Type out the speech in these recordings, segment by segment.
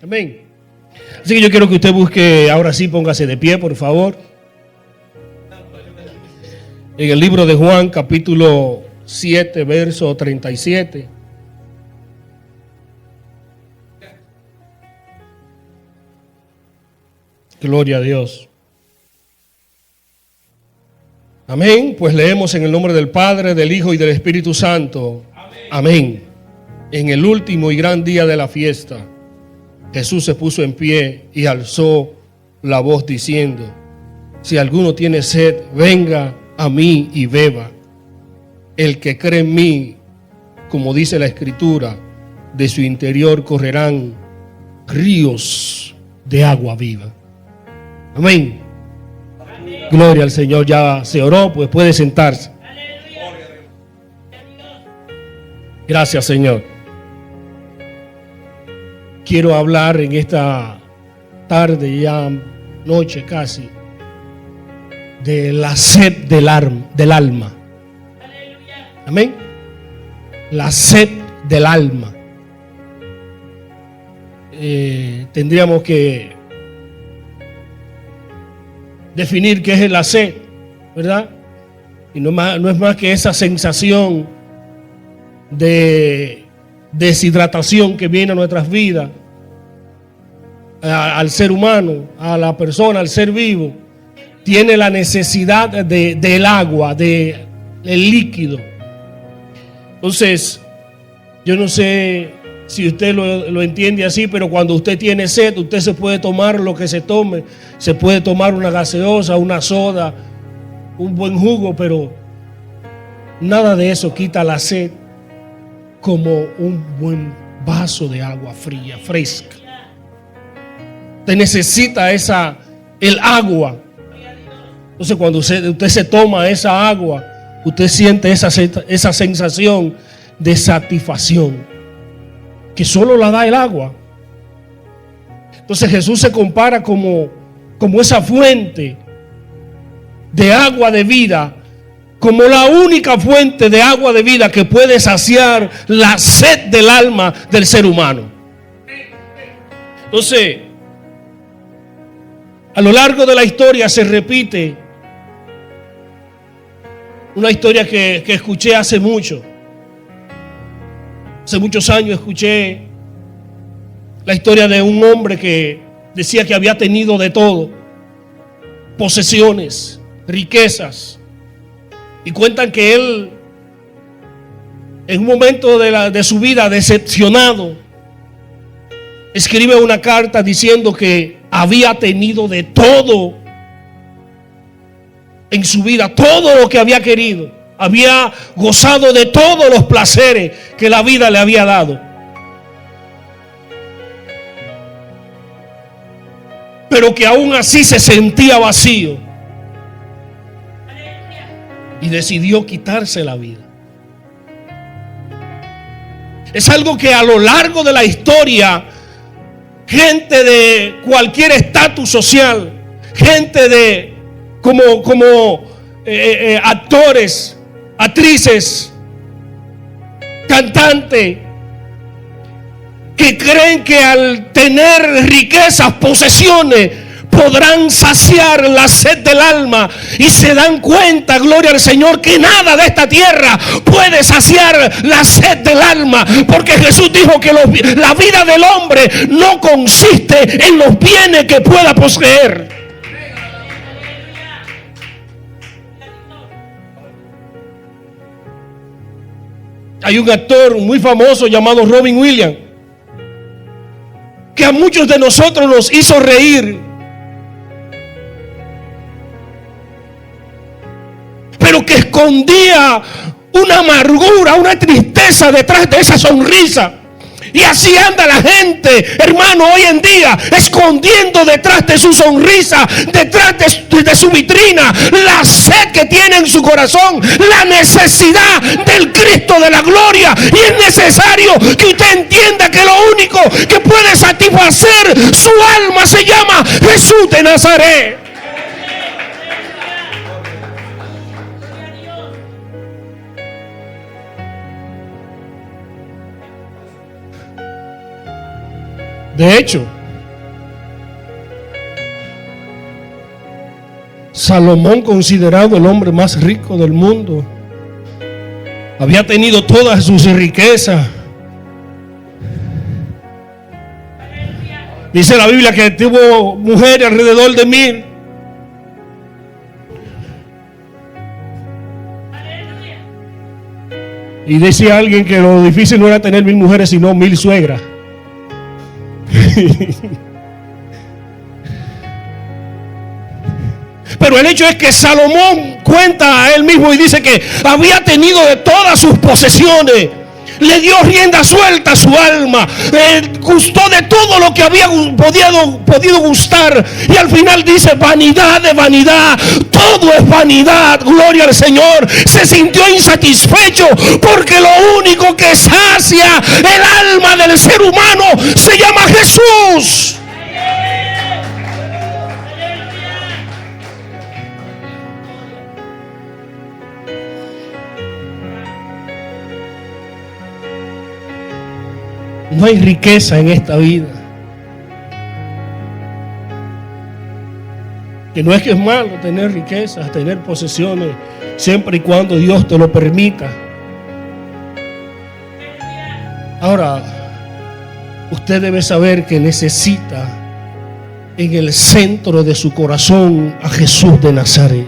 Amén. Así que yo quiero que usted busque, ahora sí, póngase de pie, por favor. En el libro de Juan, capítulo 7, verso 37. Gloria a Dios. Amén. Pues leemos en el nombre del Padre, del Hijo y del Espíritu Santo. Amén. En el último y gran día de la fiesta, Jesús se puso en pie y alzó la voz diciendo: si alguno tiene sed, venga a mí y beba. El que cree en mí, como dice la Escritura, de su interior correrán ríos de agua viva. Amén. Gloria al Señor. Ya se oró, pues puede sentarse. Gracias, Señor. Quiero hablar en esta tarde, ya noche casi, de la sed del alma. Amén. La sed del alma. Tendríamos que definir qué es la sed, ¿verdad? Y no es más que esa sensación de deshidratación que viene a nuestras vidas, al ser humano, a la persona, al ser vivo. Tiene la necesidad del agua, del líquido. Entonces, yo no sé si usted lo entiende así, pero cuando usted tiene sed, usted se puede tomar lo que se tome. Se puede tomar una gaseosa, una soda, un buen jugo, pero nada de eso quita la sed como un buen vaso de agua fría, fresca. Usted necesita el agua. Entonces cuando usted se toma esa agua, usted siente esa sensación de satisfacción que solo la da el agua. Entonces Jesús se compara como esa fuente de agua de vida, como la única fuente de agua de vida que puede saciar la sed del alma del ser humano. Entonces, a lo largo de la historia se repite una historia que escuché hace mucho. Hace muchos años escuché la historia de un hombre que decía que había tenido de todo: posesiones, riquezas. Y cuentan que él, en un momento de su vida decepcionado, escribe una carta diciendo que había tenido de todo en su vida, todo lo que había querido. Había gozado de todos los placeres que la vida le había dado. Pero que aún así se sentía vacío. Y decidió quitarse la vida. Es algo que a lo largo de la historia, gente de cualquier estatus social, gente de como actores, actrices, cantantes, que creen que al tener riquezas, posesiones, podrán saciar la sed del alma, y se dan cuenta, gloria al Señor, que nada de esta tierra puede saciar la sed del alma, porque Jesús dijo que la vida del hombre no consiste en los bienes que pueda poseer. Hay un actor muy famoso llamado Robin Williams, que a muchos de nosotros nos hizo reír, pero que escondía una amargura, una tristeza detrás de esa sonrisa. Y así anda la gente, hermano, hoy en día, escondiendo detrás de su sonrisa, detrás de su vitrina, la sed que tiene en su corazón, la necesidad del Cristo de la gloria. Y es necesario que usted entienda que lo único que puede satisfacer su alma se llama Jesús de Nazaret. De hecho, Salomón, considerado el hombre más rico del mundo, había tenido todas sus riquezas. Dice la Biblia que tuvo mujeres alrededor de 1000. Y decía alguien que lo difícil no era tener 1000 mujeres, sino 1000 suegras. Pero el hecho es que Salomón cuenta a él mismo y dice que había tenido de todas sus posesiones. Le dio rienda suelta a su alma, gustó de todo lo que había podido gustar. Y al final dice: vanidad de vanidad, todo es vanidad, gloria al Señor. Se sintió insatisfecho porque lo único que sacia el alma del ser humano se llama Jesús. No hay riqueza en esta vida. Que no es que es malo tener riquezas, tener posesiones, siempre y cuando Dios te lo permita. Ahora, usted debe saber que necesita en el centro de su corazón a Jesús de Nazaret.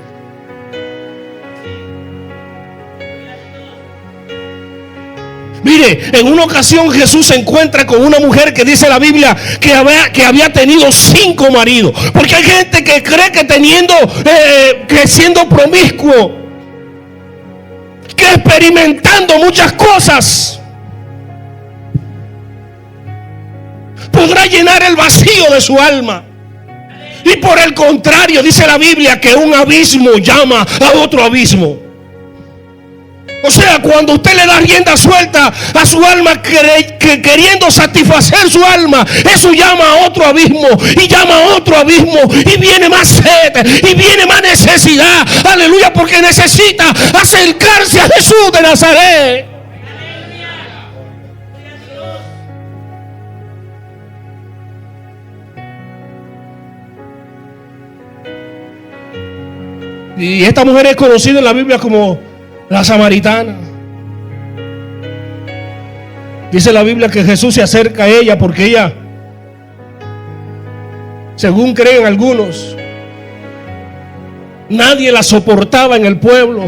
Mire, en una ocasión Jesús se encuentra con una mujer que dice la Biblia que había tenido 5 maridos. Porque hay gente que cree que siendo promiscuo, que experimentando muchas cosas, podrá llenar el vacío de su alma. Y por el contrario, dice la Biblia que un abismo llama a otro abismo. O sea, cuando usted le da rienda suelta a su alma, queriendo satisfacer su alma, eso llama a otro abismo, y llama a otro abismo, y viene más sed, y viene más necesidad. Aleluya, porque necesita acercarse a Jesús de Nazaret. Y esta mujer es conocida en la Biblia como la samaritana. Dice la Biblia que Jesús se acerca a ella porque ella, según creen algunos, nadie la soportaba en el pueblo.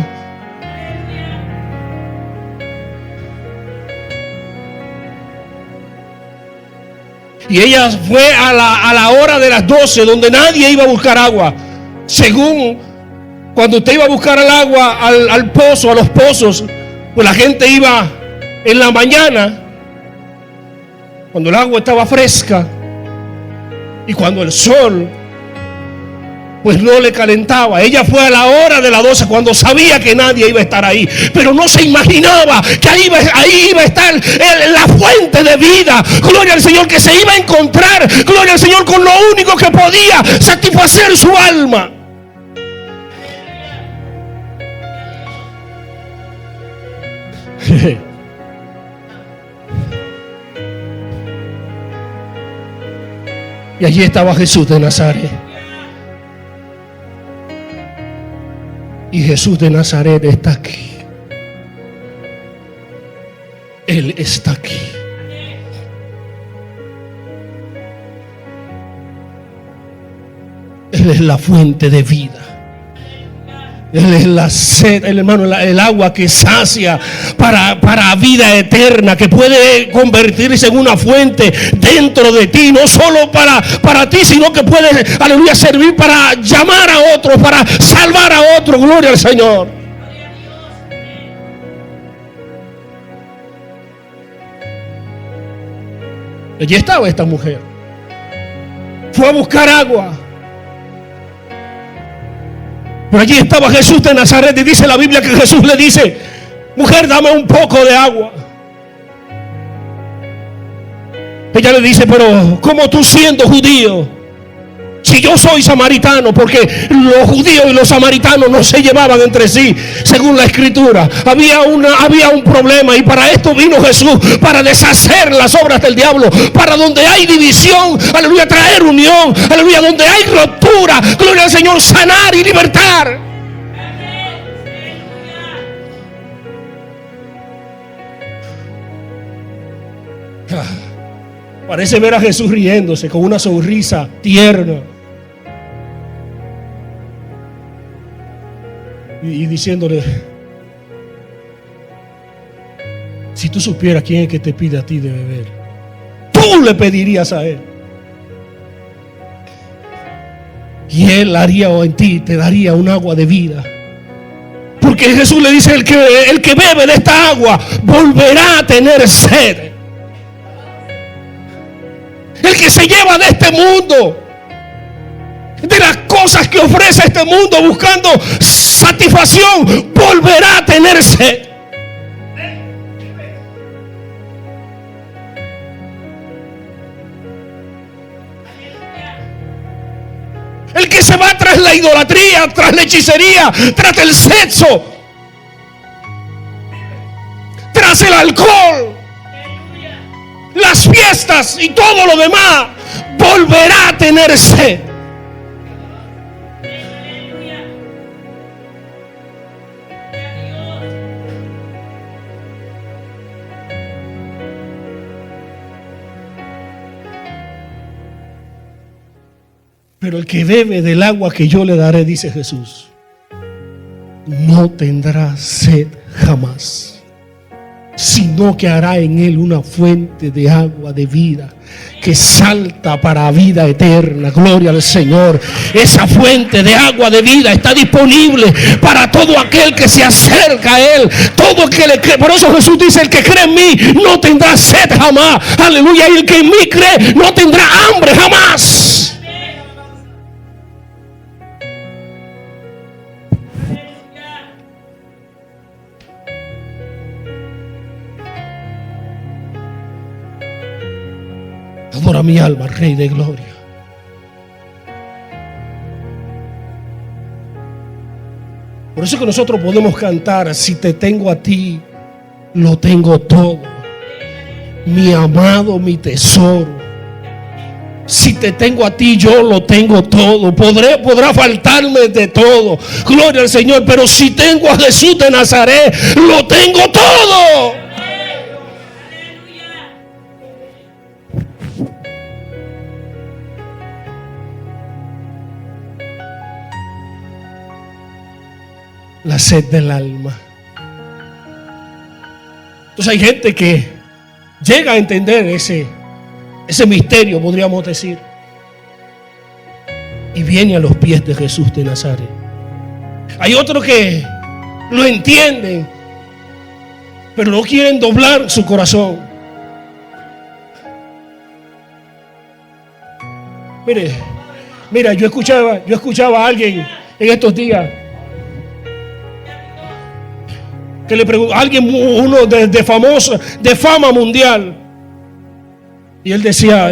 Y ella fue a la hora de las 12, donde nadie iba a buscar agua. Según cuando usted iba a buscar el agua al pozo, a los pozos, pues la gente iba en la mañana, cuando el agua estaba fresca, y cuando el sol pues no le calentaba. Ella fue a la hora de las 12, cuando sabía que nadie iba a estar ahí, pero no se imaginaba que ahí iba a estar la fuente de vida, gloria al Señor, que se iba a encontrar, gloria al Señor, con lo único que podía satisfacer su alma. Y allí estaba Jesús de Nazaret. Y Jesús de Nazaret está aquí. Él está aquí. Él es la fuente de vida. Él es la sed, el hermano, el agua que sacia para vida eterna, que puede convertirse en una fuente dentro de ti, no solo para ti, sino que puede, aleluya, servir para llamar a otros, para salvar a otros. Gloria al Señor. Allí estaba esta mujer. Fue a buscar agua. Pero allí estaba Jesús de Nazaret, y dice la Biblia que Jesús le dice: mujer, dame un poco de agua. Ella le dice: pero ¿cómo tú, siendo judío, Si yo soy samaritano, porque los judíos y los samaritanos no se llevaban entre sí, según la escritura, había un problema, y para esto vino Jesús, para deshacer las obras del diablo, para donde hay división, aleluya, traer unión, aleluya, donde hay ruptura, gloria al Señor, sanar y libertar. Parece ver a Jesús riéndose con una sonrisa tierna y diciéndole: si tú supieras quién es que te pide a ti de beber, tú le pedirías a él, y él haría en ti, te daría un agua de vida. Porque Jesús le dice: el que bebe de esta agua volverá a tener sed. El que se lleva de este mundo, de las cosas que ofrece este mundo buscando satisfacción, volverá a tener sed. El que se va tras la idolatría, tras la hechicería, tras el sexo, tras el alcohol, las fiestas y todo lo demás, volverá a tener sed. Pero el que bebe del agua que yo le daré, dice Jesús, no tendrá sed jamás, sino que hará en él una fuente de agua de vida que salta para vida eterna. Gloria al Señor. Esa fuente de agua de vida está disponible para todo aquel que se acerca a él, todo el que le cree. Por eso Jesús dice: el que cree en mí no tendrá sed jamás, aleluya, y el que en mí cree no tendrá hambre jamás. Adora mi alma, Rey de gloria. Por eso que nosotros podemos cantar: si te tengo a ti, lo tengo todo. Mi amado, mi tesoro. Si te tengo a ti, yo lo tengo todo. Podrá faltarme de todo, gloria al Señor, pero si tengo a Jesús de Nazaret, lo tengo todo. La sed del alma. Entonces hay gente que llega a entender ese misterio, podríamos decir, y viene a los pies de Jesús de Nazaret. Hay otros que lo entienden, pero no quieren doblar su corazón. Mira, yo escuchaba a alguien en estos días que le preguntó a alguien, uno de fama mundial, y él decía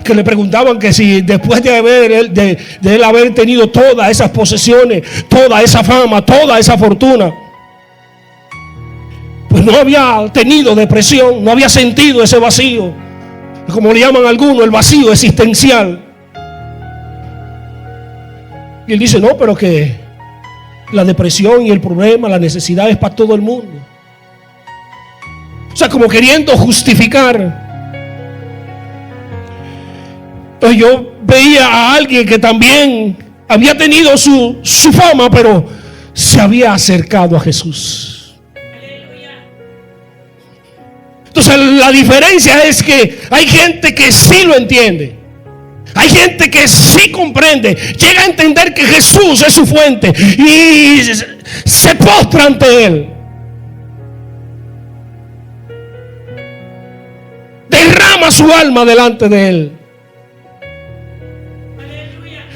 que le preguntaban que si después de él haber tenido todas esas posesiones, toda esa fama, toda esa fortuna, pues no había tenido depresión, no había sentido ese vacío, como le llaman algunos, el vacío existencial. Y él dice: no, pero que la depresión y el problema, la necesidad es para todo el mundo. O sea, como queriendo justificar. Entonces yo veía a alguien que también había tenido su fama, pero se había acercado a Jesús. Entonces la diferencia es que hay gente que sí lo entiende. Hay gente que sí comprende, llega a entender que Jesús es su fuente y se postra ante Él. Derrama su alma delante de Él.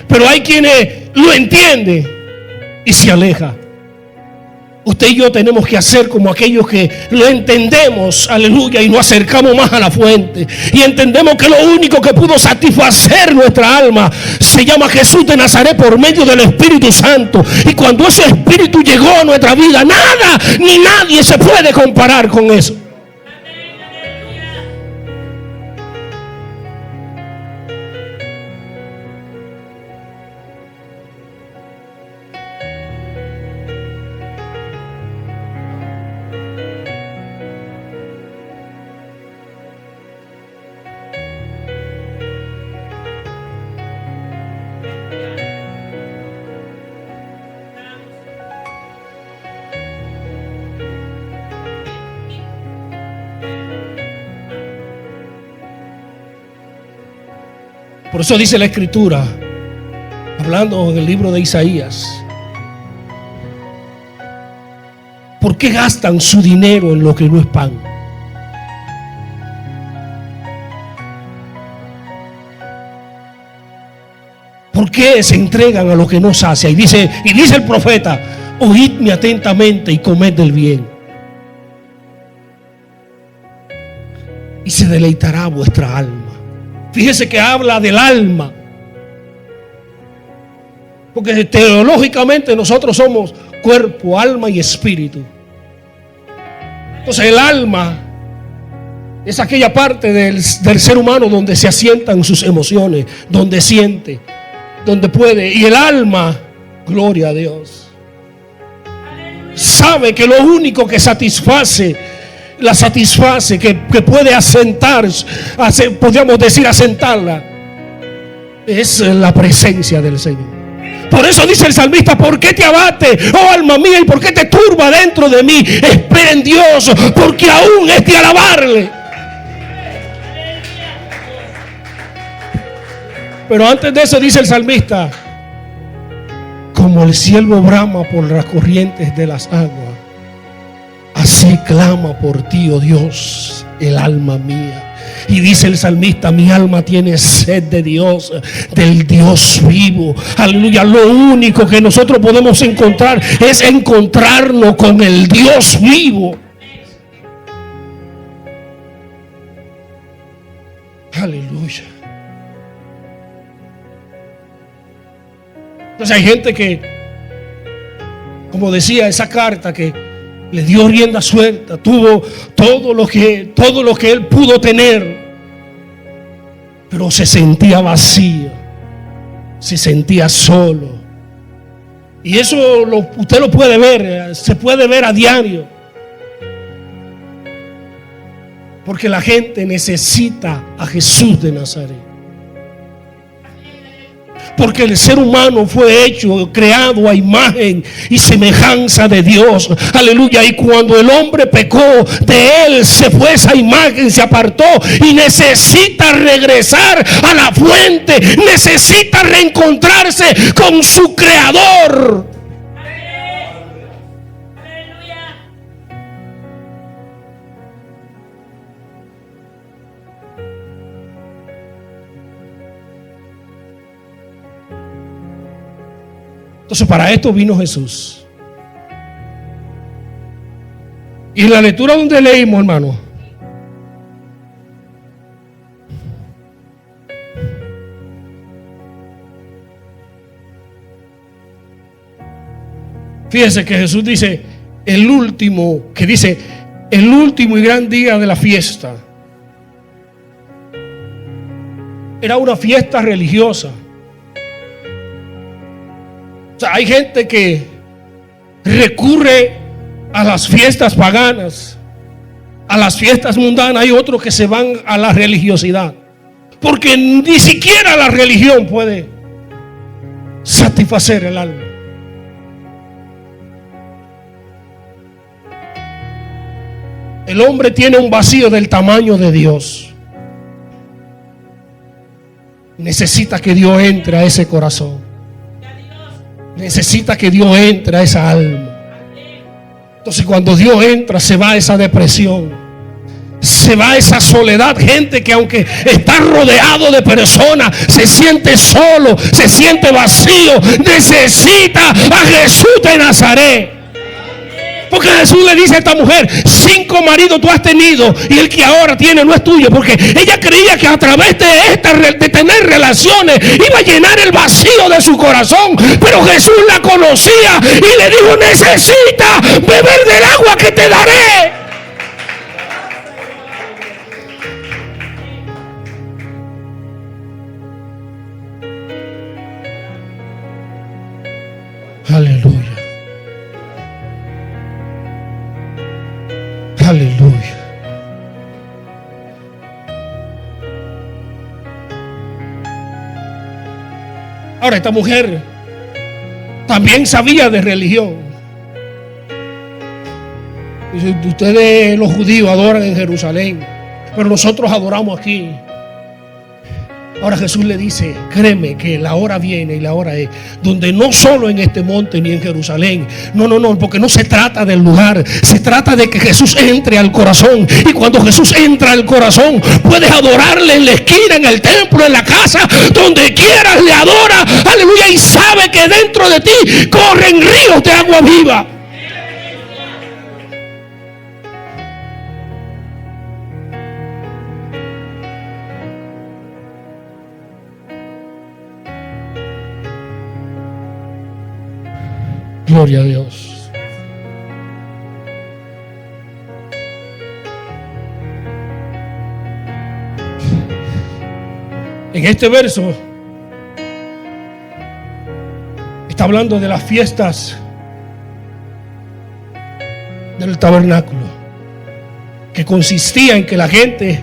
Pero hay quienes lo entienden y se aleja. Usted y yo tenemos que hacer como aquellos que lo entendemos, aleluya, y nos acercamos más a la fuente. Y entendemos que lo único que pudo satisfacer nuestra alma se llama Jesús de Nazaret por medio del Espíritu Santo. Y cuando ese Espíritu llegó a nuestra vida, nada ni nadie se puede comparar con eso. Por eso dice la Escritura, hablando del libro de Isaías: ¿por qué gastan su dinero en lo que no es pan? ¿Por qué se entregan a lo que no sacia? Y dice el profeta: oídme atentamente y comed del bien, y se deleitará vuestra alma. Fíjese que habla del alma, porque teológicamente nosotros somos cuerpo, alma y espíritu. Entonces el alma es aquella parte del ser humano donde se asientan sus emociones, donde siente, donde puede. Y el alma, gloria a Dios, sabe que lo único que la satisface, que puede podríamos decir asentarla, es la presencia del Señor. Por eso dice el salmista: ¿por qué te abate, oh alma mía, y por qué te turba dentro de mí? Espera en Dios, porque aún es de alabarle. Pero antes de eso dice el salmista: como el ciervo brama por las corrientes de las aguas, así clama por ti, oh Dios, el alma mía. Y dice el salmista: mi alma tiene sed de Dios, del Dios vivo. Aleluya. Lo único que nosotros podemos encontrar es encontrarnos con el Dios vivo. Aleluya. Entonces hay gente que, como decía esa carta, que le dio rienda suelta, tuvo todo lo que él pudo tener, pero se sentía vacío, se sentía solo. Y eso usted lo puede ver, se puede ver a diario, porque la gente necesita a Jesús de Nazaret. Porque el ser humano fue hecho, creado a imagen y semejanza de Dios. Aleluya. Y cuando el hombre pecó, de él se fue esa imagen, se apartó y necesita regresar a la fuente. Necesita reencontrarse con su creador. Entonces para esto vino Jesús. Y en la lectura donde leímos, hermano, fíjense que Jesús dice el último y gran día de la fiesta. Era una fiesta religiosa. O sea, hay gente que recurre a las fiestas paganas, a las fiestas mundanas. Hay otros que se van a la religiosidad, porque ni siquiera la religión puede satisfacer el alma. El hombre tiene un vacío del tamaño de Dios. Necesita que Dios entre a ese corazón. Necesita que Dios entre a esa alma. Entonces cuando Dios entra, se va esa depresión, se va esa soledad. Gente que aunque está rodeado de personas, se siente solo, se siente vacío. Necesita a Jesús de Nazaret. Porque Jesús le dice a esta mujer: 5 maridos tú has tenido y el que ahora tiene no es tuyo. Porque ella creía que a través de tener relaciones iba a llenar el vacío de su corazón. Pero Jesús la conocía y le dijo: necesitas beber del agua que te daré. Aleluya. Aleluya. Ahora, esta mujer también sabía de religión. Dice: ustedes los judíos adoran en Jerusalén, pero nosotros adoramos aquí. Ahora Jesús le dice: créeme que la hora viene y la hora es donde no solo en este monte ni en Jerusalén, no, porque no se trata del lugar, se trata de que Jesús entre al corazón. Y cuando Jesús entra al corazón, puedes adorarle en la esquina, en el templo, en la casa, donde quieras le adora, aleluya, y sabe que dentro de ti corren ríos de agua viva. Gloria a Dios. En este verso está hablando de las fiestas del tabernáculo, que consistía en que la gente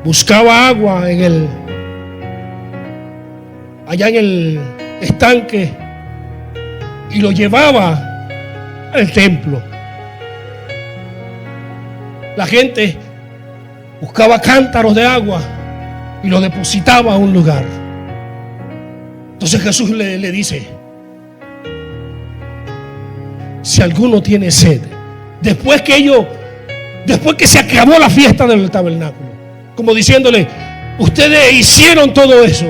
buscaba agua allá en el estanque y lo llevaba al templo. La gente buscaba cántaros de agua y lo depositaba a un lugar. Entonces Jesús le dice: si alguno tiene sed, después que se acabó la fiesta del tabernáculo, como diciéndole: ustedes hicieron todo eso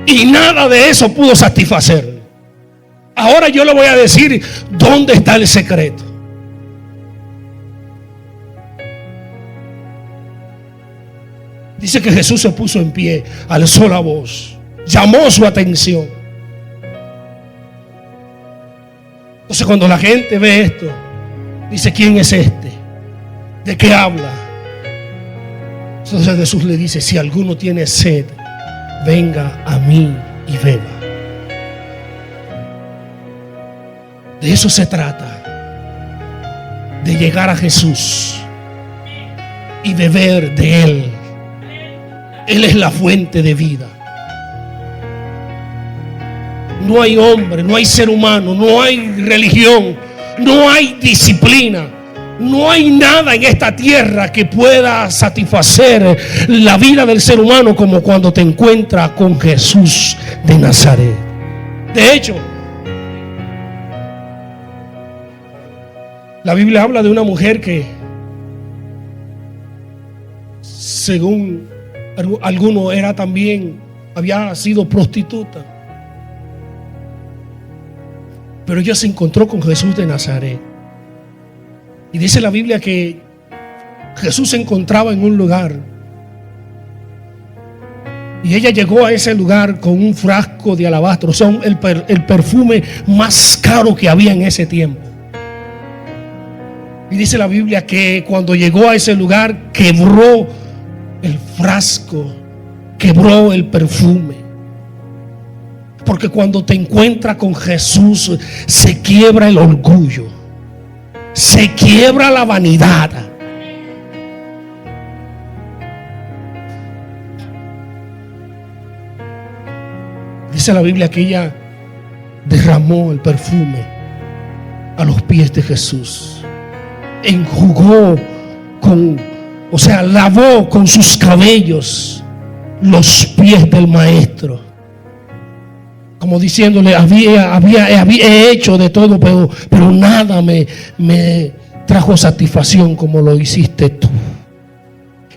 y nada de eso pudo satisfacer. Ahora yo le voy a decir dónde está el secreto. Dice que Jesús se puso en pie, alzó la voz, llamó su atención. Entonces cuando la gente ve esto, dice: ¿quién es este? ¿De qué habla? Entonces Jesús le dice: si alguno tiene sed, venga a mí y beba. De eso se trata, de llegar a Jesús y beber de Él. Él es la fuente de vida. No hay hombre, no hay ser humano, no hay religión, no hay disciplina, no hay nada en esta tierra que pueda satisfacer la vida del ser humano como cuando te encuentras con Jesús de Nazaret. De hecho, la Biblia habla de una mujer que, según algunos, había sido prostituta. Pero ella se encontró con Jesús de Nazaret. Y dice la Biblia que Jesús se encontraba en un lugar. Y ella llegó a ese lugar con un frasco de alabastro, o sea, el perfume más caro que había en ese tiempo. Y dice la Biblia que cuando llegó a ese lugar, quebró el frasco, quebró el perfume. Porque cuando te encuentras con Jesús, se quiebra el orgullo, se quiebra la vanidad. Dice la Biblia que ella derramó el perfume a los pies de Jesús. Enjugó lavó con sus cabellos los pies del maestro, como diciéndole: he hecho de todo, pero nada me trajo satisfacción como lo hiciste tú.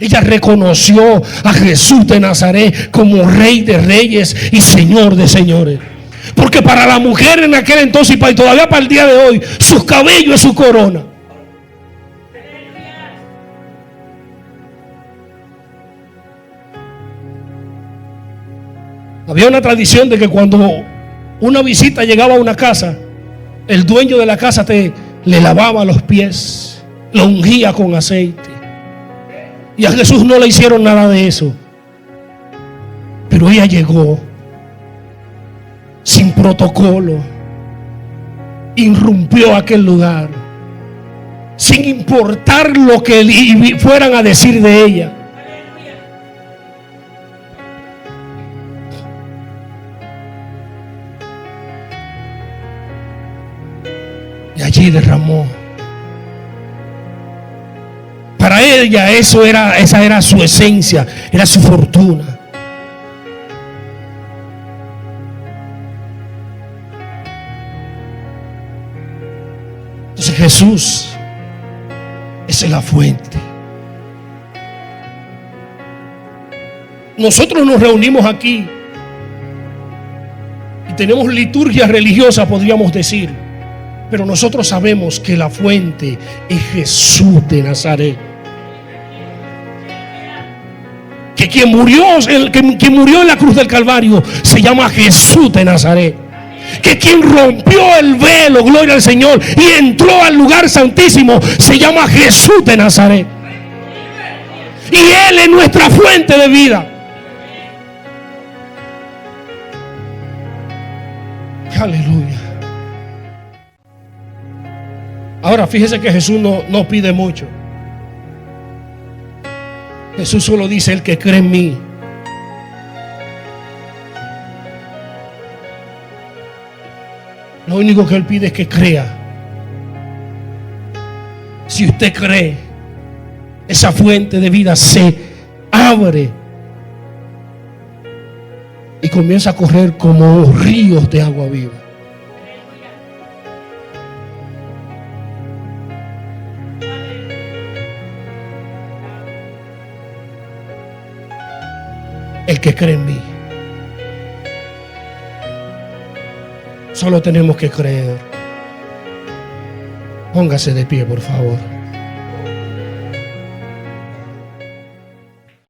Ella reconoció a Jesús de Nazaret como Rey de Reyes y Señor de Señores. Porque para la mujer en aquel entonces y todavía para el día de hoy, sus cabellos es su corona. Había una tradición de que cuando una visita llegaba a una casa, el dueño de la casa le lavaba los pies, lo ungía con aceite. Y a Jesús no le hicieron nada de eso. Pero ella llegó sin protocolo, irrumpió aquel lugar, sin importar lo que fueran a decir de ella. Y allí derramó. Para ella esa era su esencia, era su fortuna. Entonces Jesús es la fuente. Nosotros nos reunimos aquí y tenemos liturgia religiosa, podríamos decir, pero nosotros sabemos que la fuente es Jesús de Nazaret. Que quien murió en la cruz del Calvario se llama Jesús de Nazaret. Que quien rompió el velo, gloria al Señor, y entró al lugar santísimo, se llama Jesús de Nazaret. Y Él es nuestra fuente de vida. Aleluya. Ahora fíjese que Jesús no pide mucho. Jesús solo dice: el que cree en mí. Lo único que Él pide es que crea. Si usted cree, esa fuente de vida se abre y comienza a correr como ríos de agua viva. El que cree en mí. Solo tenemos que creer. Póngase de pie, por favor.